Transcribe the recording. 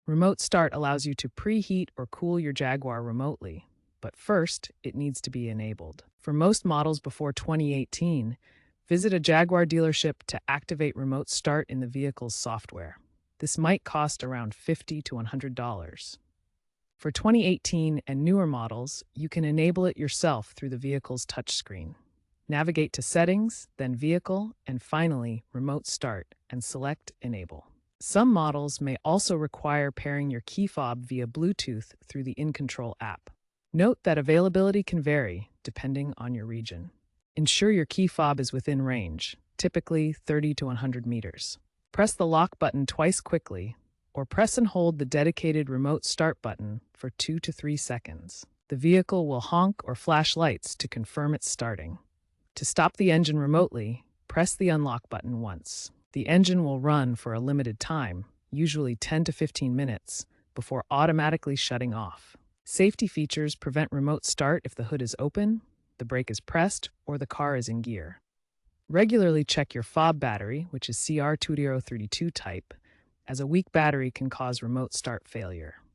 Remote Start allows you to preheat or cool your Jaguar remotely, but first, it needs to be enabled. For most models before 2018, visit a Jaguar dealership to activate Remote Start in the vehicle's software. This might cost around $50 to $100. For 2018 and newer models, you can enable it yourself through the vehicle's touchscreen. Navigate to Settings, then Vehicle, and finally Remote Start, and select Enable. Some models may also require pairing your key fob via Bluetooth through the InControl app. Note that availability can vary depending on your region. Ensure your key fob is within range, typically 30 to 100 meters. Press the lock button twice quickly, or press and hold the dedicated Remote Start button for 2 to 3 seconds. The vehicle will honk or flash lights to confirm it's starting. To stop the engine remotely, press the unlock button once. The engine will run for a limited time, usually 10 to 15 minutes, before automatically shutting off. Safety features prevent remote start if the hood is open, the brake is pressed, or the car is in gear. Regularly check your fob battery, which is CR2032 type, as a weak battery can cause remote start failure.